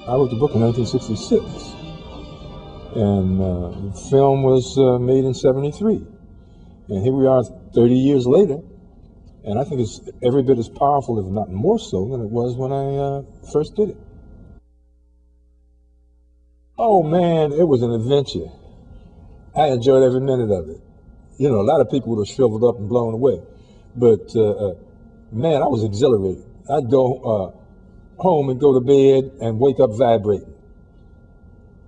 I wrote the book in 1966, and the film was made in '73. And here we are 30 years later, and I think it's every bit as powerful, if not more so, than it was when I first did it. Oh man, it was an adventure. I enjoyed every minute of it. You know, a lot of people would have shriveled up and blown away. But man, I was exhilarated. I'd go home and go to bed and wake up vibrating.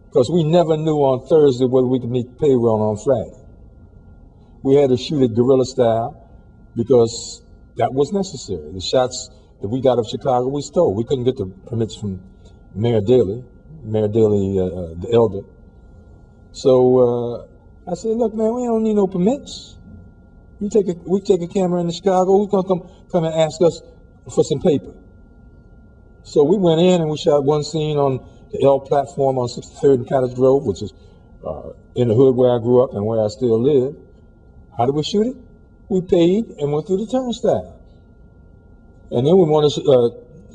Because we never knew on Thursday whether we could meet payroll on Friday. We had to shoot it guerrilla style because that was necessary. The shots that we got of Chicago, we stole. We couldn't get the permits from Mayor Daley, the elder. So I said, look, man, we don't need no permits. We take a camera into Chicago. Who's gonna come and ask us for some paper? So we went in and we shot one scene on the L platform on 63rd and Cottage Grove, which is in the hood where I grew up and where I still live. How did we shoot it? We paid and went through the turnstile. And then we wanted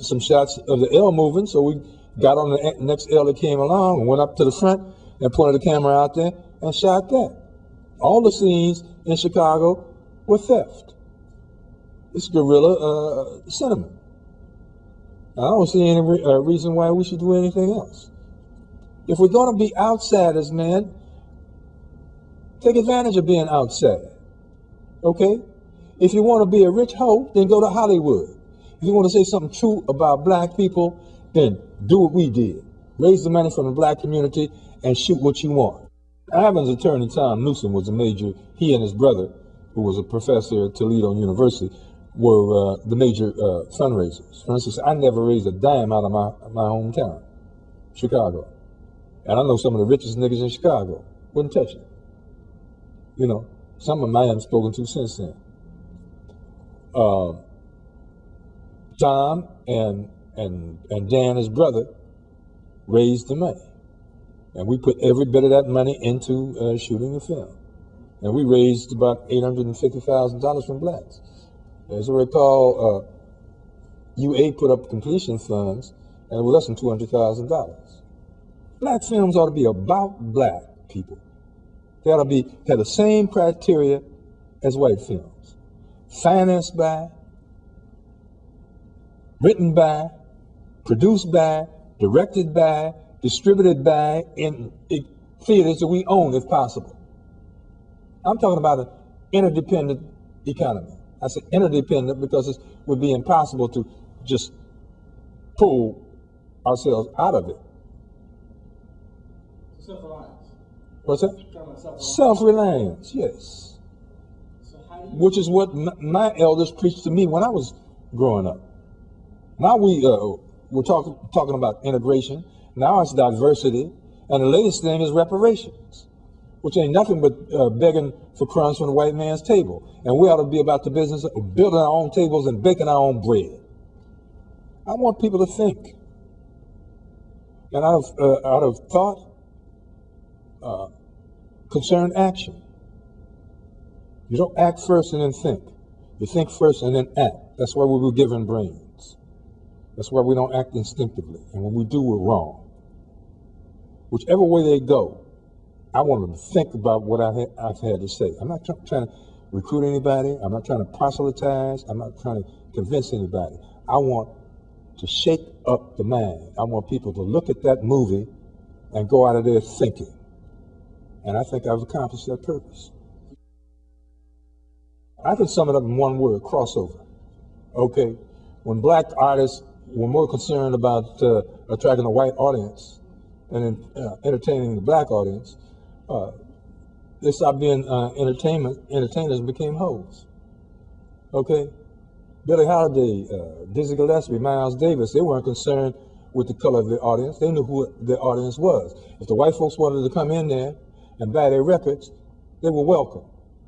some shots of the L moving, so we got on the next L that came along and went up to the front and pointed the camera out there and shot that. All the scenes in Chicago were theft. It's guerrilla cinema. I don't see any reason why we should do anything else. If we're going to be outsiders, man, take advantage of being outside. Okay? If you want to be a rich hoe, then go to Hollywood. If you want to say something true about black people, then do what we did. Raise the money from the black community and shoot what you want. Ivan's attorney, Tom Newsom, was a major. He and his brother, who was a professor at Toledo University, were the major fundraisers. For instance, I never raised a dime out of my hometown, Chicago. And I know some of the richest niggas in Chicago. Wouldn't touch it. You know, some of them I haven't spoken to since then. Tom and Dan, his brother, raised the money. And we put every bit of that money into shooting the film. And we raised about $850,000 from blacks. As I recall, UA put up completion funds, and it was less than $200,000. Black films ought to be about black people. They ought to have the same criteria as white films. Financed by, written by, produced by, directed by, distributed by, in theaters that we own if possible. I'm talking about an interdependent economy. I say interdependent because it would be impossible to just pull ourselves out of it. Self-reliance. What's that? Self-reliance, yes. So which is what my elders preached to me when I was growing up. Now we're talking about integration. Now it's diversity. And the latest thing is reparations, which ain't nothing but begging for crumbs from the white man's table. And we ought to be about the business of building our own tables and baking our own bread. I want people to think. And out of thought, concerned action. You don't act first and then think. You think first and then act. That's why we were given brains. That's why we don't act instinctively. And when we do, we're wrong. Whichever way they go, I want them to think about what I've had to say. I'm not trying to recruit anybody. I'm not trying to proselytize. I'm not trying to convince anybody. I want to shake up the mind. I want people to look at that movie and go out of there thinking. And I think I've accomplished that purpose. I can sum it up in one word: crossover. Okay? When black artists were more concerned about attracting a white audience and entertaining the black audience, they stopped being entertainers and became hoes. Okay? Billie Holiday, Dizzy Gillespie, Miles Davis, they weren't concerned with the color of their audience. They knew who their audience was. If the white folks wanted to come in there and buy their records, they were welcome.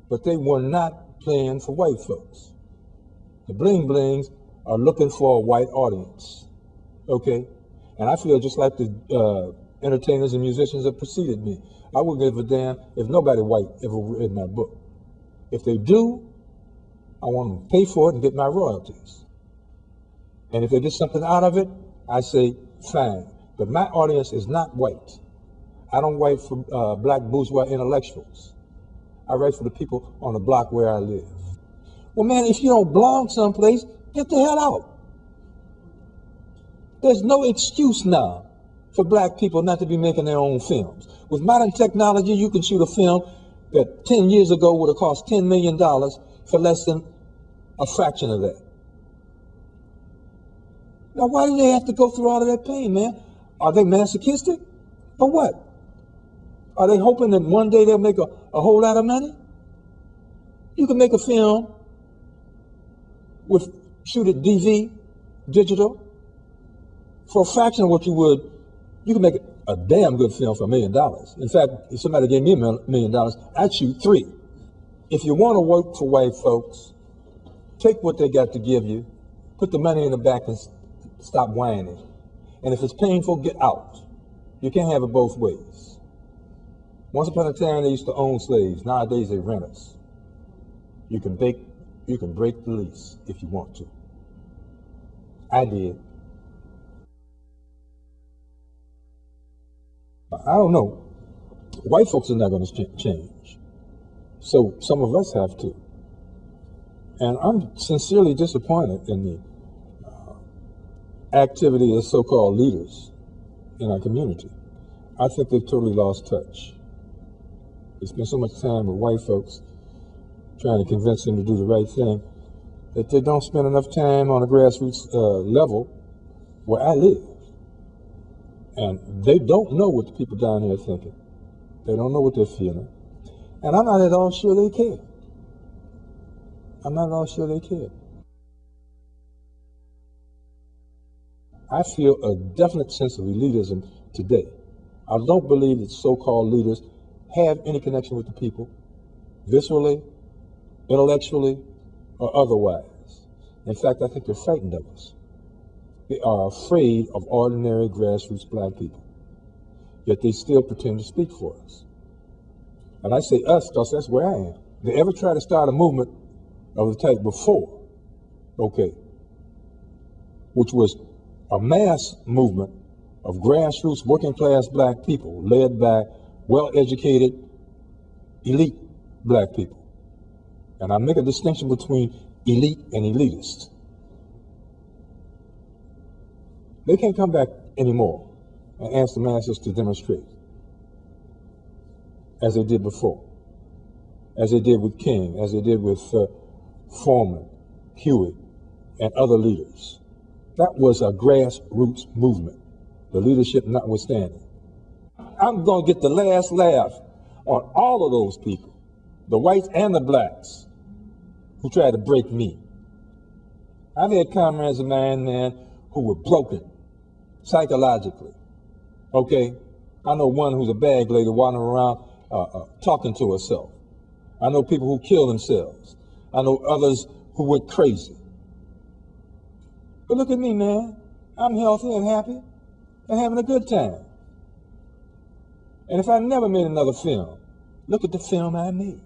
But they were not playing for white folks. The bling blings are looking for a white audience. Okay? And I feel just like the entertainers and musicians that preceded me. I wouldn't give a damn if nobody white ever read my book. If they do, I want them to pay for it and get my royalties. And if they get something out of it, I say, fine. But my audience is not white. I don't write for black bourgeois intellectuals. I write for the people on the block where I live. Well, man, if you don't belong someplace, get the hell out. There's no excuse now for black people not to be making their own films. With modern technology, you can shoot a film that 10 years ago would have cost $10 million for less than a fraction of that. Now, why do they have to go through all of that pain, man? Are they masochistic or what? Are they hoping that one day they'll make a whole lot of money? You can make a film shoot it DV, digital, for a fraction of what you would. You can make a damn good film for $1 million. In fact, if somebody gave me $1 million, I'd shoot 3. If you want to work for white folks, take what they got to give you, put the money in the back and stop whining. And if it's painful, get out. You can't have it both ways. Once upon a time, they used to own slaves. Nowadays, they rent us. You can break the lease if you want to. I did. I don't know. White folks are not going to change. So some of us have to. And I'm sincerely disappointed in the activity of so-called leaders in our community. I think they've totally lost touch. They spend so much time with white folks trying to convince them to do the right thing that they don't spend enough time on a grassroots level where I live. And they don't know what the people down here are thinking. They don't know what they're feeling. And I'm not at all sure they care. I'm not at all sure they care. I feel a definite sense of elitism today. I don't believe that so-called leaders have any connection with the people, viscerally, intellectually, or otherwise. In fact, I think they're frightened of us. They are afraid of ordinary grassroots black people, yet they still pretend to speak for us. And I say us because that's where I am. They ever try to start a movement of the type before, okay, which was a mass movement of grassroots working class black people led by well-educated elite black people. And I make a distinction between elite and elitist. They can't come back anymore and ask the masses to demonstrate as they did before, as they did with King, as they did with Foreman, Hewitt, and other leaders. That was a grassroots movement, the leadership notwithstanding. I'm going to get the last laugh on all of those people, the whites and the blacks, who tried to break me. I've had comrades of mine, man, who were broken psychologically, okay? I know one who's a bag lady wandering around talking to herself. I know people who kill themselves. I know others who went crazy. But look at me, man. I'm healthy and happy and having a good time. And if I never made another film, look at the film I made.